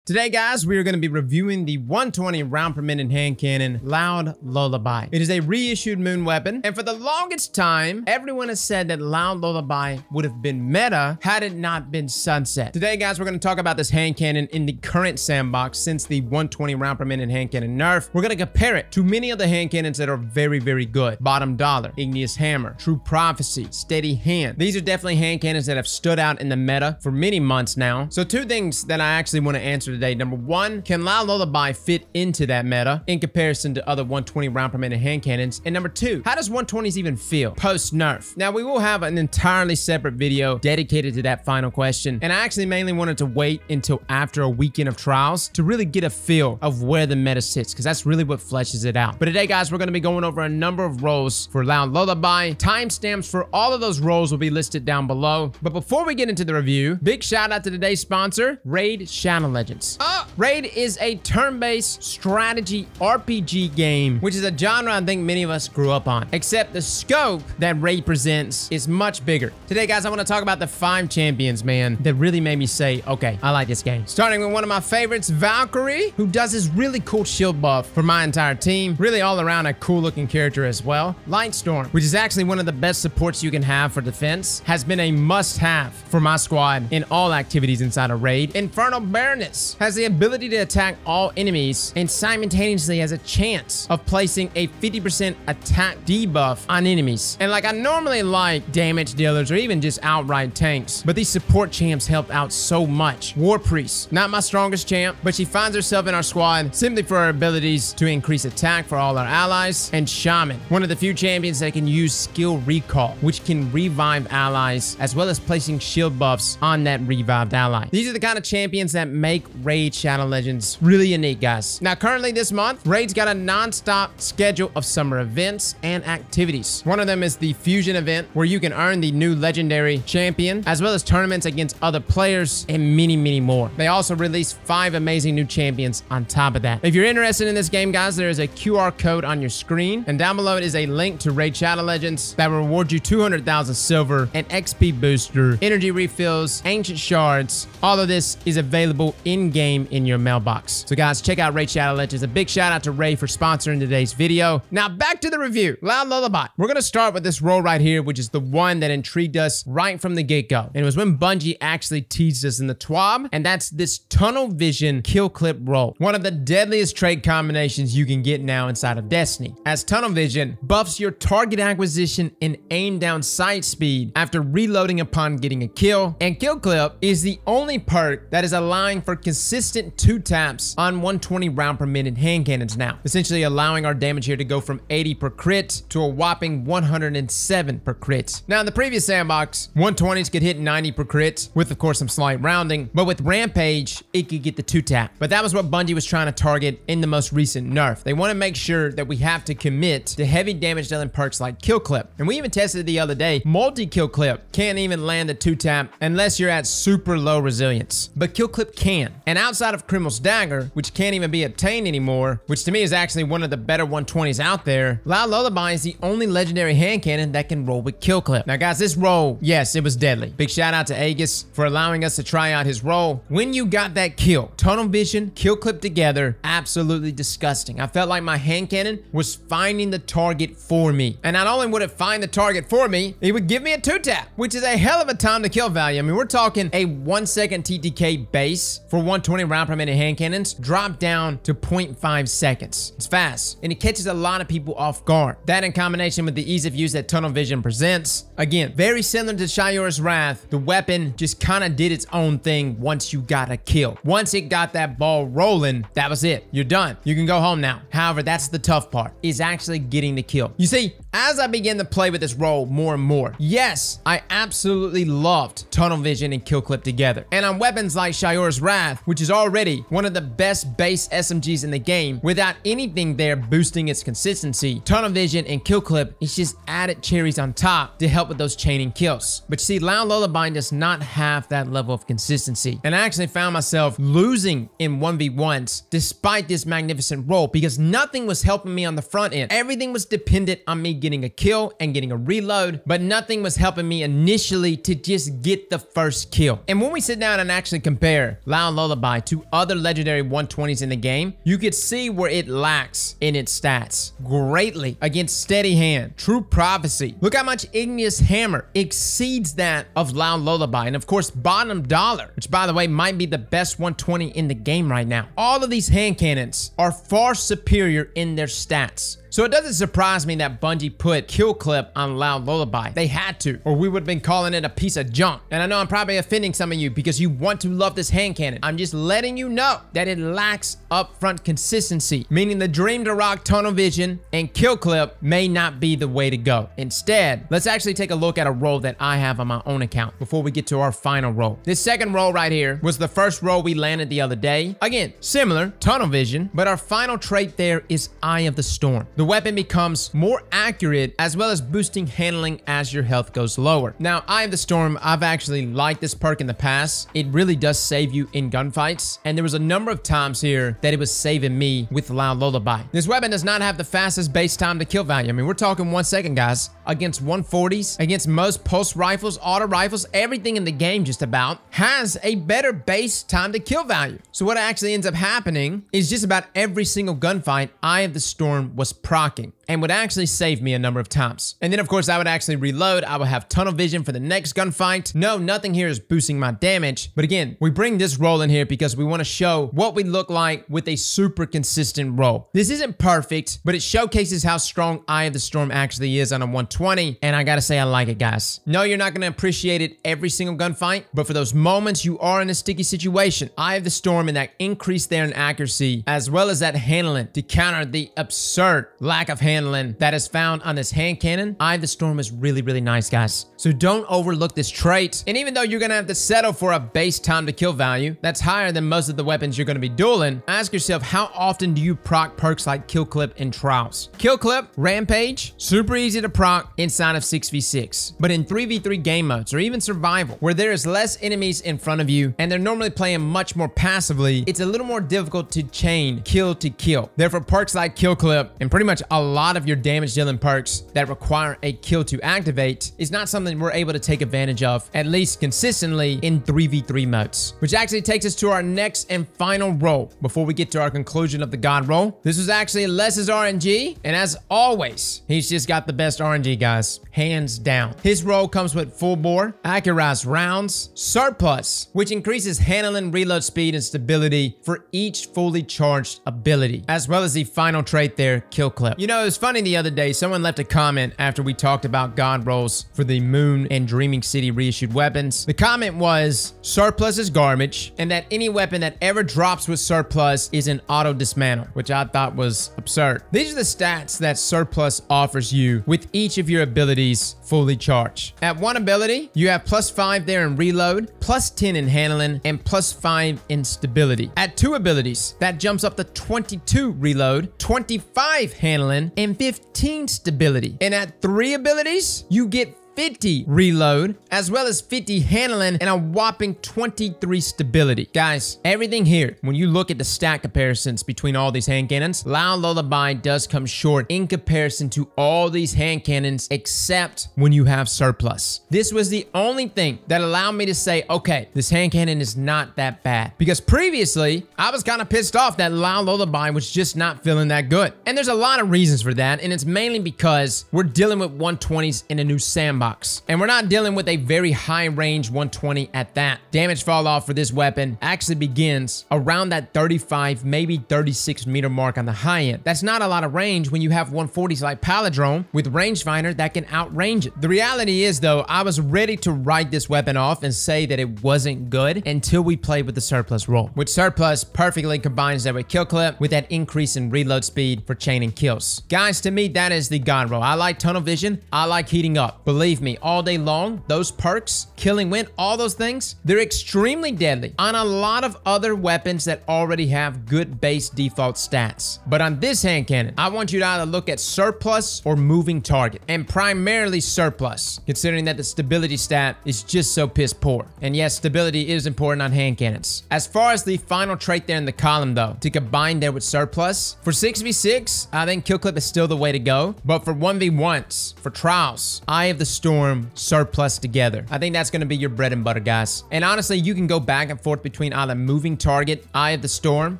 Today, guys, we are going to be reviewing the 120 round per minute hand cannon Loud Lullaby. It is a reissued moon weapon, and for the longest time, everyone has said that Loud Lullaby would have been meta had it not been sunset. Today, guys, we're going to talk about this hand cannon in the current sandbox since the 120 round per minute hand cannon nerf. We're going to compare it to many of the hand cannons that are very, very good. Bottom Dollar, Igneous Hammer, True Prophecy, Steady Hand. These are definitely hand cannons that have stood out in the meta for many months now. So two things that I actually want to answer today. Number one, can Loud Lullaby fit into that meta in comparison to other 120 round per minute hand cannons? And number two, how does 120s even feel post nerf? Now, we will have an entirely separate video dedicated to that final question. And I actually mainly wanted to wait until after a weekend of trials to really get a feel of where the meta sits, because that's really what fleshes it out. But today, guys, we're going to be going over a number of rolls for Loud Lullaby. Timestamps for all of those rolls will be listed down below. But before we get into the review, big shout out to today's sponsor, Raid Shadow Legends. Raid is a turn-based strategy RPG game, which is a genre I think many of us grew up on, except the scope that Raid presents is much bigger. Today, guys, I want to talk about the 5 champions, man, that really made me say, okay, I like this game. Starting with one of my favorites, Valkyrie, who does this really cool shield buff for my entire team. Really all around a cool looking character as well. Lightstorm, which is actually one of the best supports you can have for defense, has been a must-have for my squad in all activities inside of Raid. Infernal Baroness has the ability to attack all enemies and simultaneously has a chance of placing a 50% attack debuff on enemies. And like, I normally like damage dealers or even just outright tanks, but these support champs help out so much. War Priest, not my strongest champ, but she finds herself in our squad simply for her abilities to increase attack for all our allies. And Shaman, one of the few champions that can use skill recall, which can revive allies as well as placing shield buffs on that revived ally. These are the kind of champions that make Raid Shadow Legends really unique, guys. Now, currently this month, Raid's got a non-stop schedule of summer events and activities. One of them is the Fusion event, where you can earn the new legendary champion, as well as tournaments against other players and many, many more. They also released 5 amazing new champions on top of that. If you're interested in this game, guys, there is a QR code on your screen, and down below it is a link to Raid Shadow Legends that will reward you 200,000 silver, an XP booster, energy refills, ancient shards. All of this is available in-game in your mailbox. So guys, check out Raid Shadow Legends. A big shout out to Ray for sponsoring today's video. Now back to the review. Loud Lullaby. We're gonna start with this roll right here, which is the one that intrigued us right from the get-go. And it was when Bungie actually teased us in the TWAB, and that's this tunnel vision kill clip roll. One of the deadliest trait combinations you can get now inside of Destiny, as tunnel vision buffs your target acquisition and aim down sight speed after reloading upon getting a kill. And kill clip is the only perk that is allowing for consistent 2 taps on 120 round per minute hand cannons now, essentially allowing our damage here to go from 80 per crit to a whopping 107 per crit. Now in the previous sandbox, 120s could hit 90 per crit with, of course, some slight rounding, but with Rampage, it could get the 2 tap. But that was what Bungie was trying to target in the most recent nerf. They want to make sure that we have to commit to heavy damage dealing perks like kill clip. And we even tested it the other day. Multi-kill clip can't even land the 2 tap unless you're at super low resilience, but kill clip can. And outside of Criminal's Dagger, which can't even be obtained anymore, which to me is actually one of the better 120s out there, Loud Lullaby is the only legendary hand cannon that can roll with kill clip. Now guys, this roll, yes, it was deadly. Big shout out to Aegis for allowing us to try out his roll. When you got that kill, tunnel vision, kill clip together, absolutely disgusting. I felt like my hand cannon was finding the target for me. And not only would it find the target for me, it would give me a 2 tap, which is a hell of a time to kill value. I mean, we're talking a 1 second TTK base for 120 round per minute hand cannons drop down to 0.5 seconds. It's fast, and it catches a lot of people off guard. That in combination with the ease of use that tunnel vision presents, again, very similar to Shayura's Wrath, the weapon just kind of did its own thing once you got a kill. Once it got that ball rolling, that was it. You're done. You can go home now. However, that's the tough part, is actually getting the kill. You see, as I began to play with this roll more and more, yes, I absolutely loved tunnel vision and kill clip together. And on weapons like Shayura's Wrath, which is already one of the best base SMGs in the game, without anything there boosting its consistency, tunnel vision and kill clip is just added cherries on top to help with those chaining kills. But you see, Loud Lullaby does not have that level of consistency. And I actually found myself losing in 1v1s despite this magnificent roll, because nothing was helping me on the front end. Everything was dependent on me getting a kill and getting a reload, but nothing was helping me initially to just get the first kill. And when we sit down and actually compare Loud Lullaby Lullaby to other legendary 120s in the game, you could see where it lacks in its stats greatly against Steady Hand, True Prophecy. Look how much Igneous Hammer exceeds that of Loud Lullaby, and of course Bottom Dollar, which by the way might be the best 120 in the game right now. All of these hand cannons are far superior in their stats. So it doesn't surprise me that Bungie put Kill Clip on Loud Lullaby. They had to, or we would have been calling it a piece of junk. And I know I'm probably offending some of you because you want to love this hand cannon. I'm just letting you know that it lacks upfront consistency, meaning the Dream to Rock Tunnel Vision and Kill Clip may not be the way to go. Instead, let's actually take a look at a roll that I have on my own account before we get to our final roll. This second roll right here was the first roll we landed the other day. Again, similar, Tunnel Vision, but our final trait there is Eye of the Storm. The weapon becomes more accurate as well as boosting handling as your health goes lower. Now, Eye of the Storm, I've actually liked this perk in the past. It really does save you in gunfights, and there was a number of times here that it was saving me with Loud Lullaby. This weapon does not have the fastest base time to kill value. I mean, we're talking 1 second, guys. Against 140s, against most pulse rifles, auto rifles, everything in the game just about has a better base time to kill value. So what actually ends up happening is just about every single gunfight, Eye of the Storm was proccing and would actually save me a number of times. And then of course I would actually reload. I would have tunnel vision for the next gunfight. No, nothing here is boosting my damage. But again, we bring this roll in here because we want to show what we look like with a super consistent roll. This isn't perfect, but it showcases how strong Eye of the Storm actually is on a 120. And I gotta say, I like it, guys. No, you're not gonna appreciate it every single gunfight, but for those moments you are in a sticky situation, Eye of the Storm and that increase there in accuracy, as well as that handling to counter the absurd lack of handling that is found on this hand cannon, Eye of the Storm is really, really nice, guys. So don't overlook this trait. And even though you're gonna have to settle for a base time to kill value that's higher than most of the weapons you're gonna be dueling, ask yourself, how often do you proc perks like Kill Clip and Trials? Kill Clip, Rampage, super easy to proc inside of 6v6. But in 3v3 game modes, or even survival, where there is less enemies in front of you, and they're normally playing much more passively, it's a little more difficult to chain kill to kill. Therefore, perks like Kill Clip, and pretty much a lot of your damage dealing perks that require a kill to activate, is not something we're able to take advantage of, at least consistently, in 3v3 modes. Which actually takes us to our next and final roll before we get to our conclusion of the God roll. This was actually Les's RNG, and as always, he's just got the best RNG, guys, hands down. His roll comes with full bore, accurized rounds, surplus, which increases handling, reload speed, and stability for each fully charged ability, as well as the final trait there, Kill Clip. You know, it was funny the other day, someone left a comment after we talked about God rolls for the Moon and Dreaming City reissued weapons. The comment was, surplus is garbage, and that any weapon that ever drops with surplus is an auto dismantle, which I thought was absurd. These are the stats that surplus offers you with each of your abilities fully charged. At one ability, you have +5 there in reload, +10 in handling, and +5 in stability. At two abilities, that jumps up to 22 reload, 25 handling, and 15 stability. And at three abilities, you get 50 reload, as well as 50 handling, and a whopping 23 stability. Guys, everything here, when you look at the stat comparisons between all these hand cannons, Loud Lullaby does come short in comparison to all these hand cannons, except when you have surplus. This was the only thing that allowed me to say, okay, this hand cannon is not that bad. Because previously, I was kind of pissed off that Loud Lullaby was just not feeling that good. And there's a lot of reasons for that, and it's mainly because we're dealing with 120s in a new sandbox. And we're not dealing with a very high range 120 at that. Damage fall off for this weapon actually begins around that 35, maybe 36 meter mark on the high end. That's not a lot of range when you have 140s like Palindrome with rangefinder that can outrange it. The reality is though, I was ready to write this weapon off and say that it wasn't good until we played with the surplus roll, which surplus perfectly combines that with Kill Clip with that increase in reload speed for chaining kills. Guys, to me, that is the God roll. I like tunnel vision. I like heating up. Believe me, all day long, those perks, killing wind, all those things, they're extremely deadly on a lot of other weapons that already have good base default stats. But on this hand cannon, I want you to either look at surplus or moving target, and primarily surplus, considering that the stability stat is just so piss poor. And yes, stability is important on hand cannons. As far as the final trait there in the column though, to combine there with surplus, for 6v6, I think Kill Clip is still the way to go, but for 1v1s, for trials, Eye of the Storm Storm, Surplus together. I think that's going to be your bread and butter, guys. And honestly, you can go back and forth between either Moving Target, Eye of the Storm,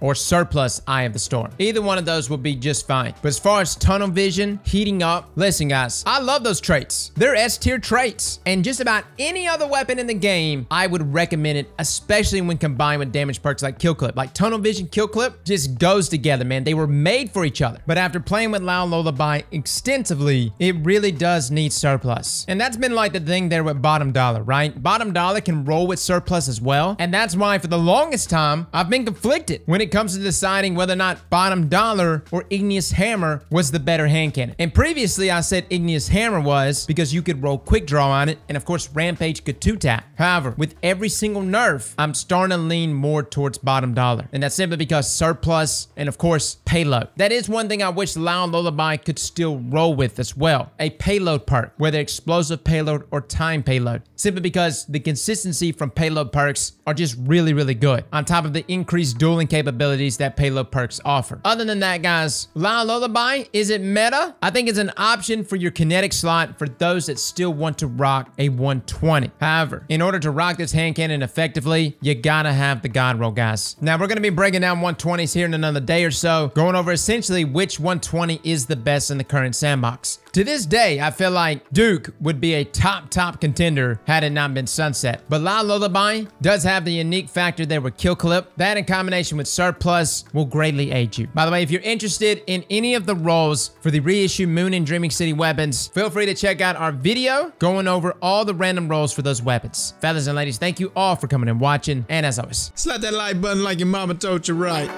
or Surplus, Eye of the Storm. Either one of those will be just fine. But as far as Tunnel Vision, Heating Up, listen, guys, I love those traits. They're S-tier traits. And just about any other weapon in the game, I would recommend it, especially when combined with damage perks like Kill Clip. Like Tunnel Vision, Kill Clip just goes together, man. They were made for each other. But after playing with Loud Lullaby extensively, it really does need Surplus. And that's been like the thing there with Bottom Dollar, right? Bottom Dollar can roll with Surplus as well. And that's why for the longest time, I've been conflicted when it comes to deciding whether or not Bottom Dollar or Igneous Hammer was the better hand cannon. And previously I said Igneous Hammer was because you could roll Quick Draw on it, and of course Rampage could 2-tap. However, with every single nerf, I'm starting to lean more towards Bottom Dollar. And that's simply because Surplus and of course Payload. That is one thing I wish Loud Lullaby could still roll with as well. A Payload perk, whether Explosive Payload or Time Payload. Simply because the consistency from Payload perks are just really, really good. On top of the increased dueling capabilities that Payload perks offer. Other than that, guys, Loud Lullaby, is it meta? I think it's an option for your kinetic slot for those that still want to rock a 120. However, in order to rock this hand cannon effectively, you gotta have the God Roll, guys. Now, we're gonna be breaking down 120s here in another day or so, going over essentially which 120 is the best in the current sandbox. To this day, I feel like Duke would be a top contender had it not been sunset. But Loud Lullaby does have the unique factor there with Kill Clip. That in combination with Surplus will greatly aid you. By the way, if you're interested in any of the rolls for the reissue Moon and Dreaming City weapons, feel free to check out our video going over all the random rolls for those weapons. Fellas and ladies, thank you all for coming and watching. And as always, slap that like button like your mama told you right.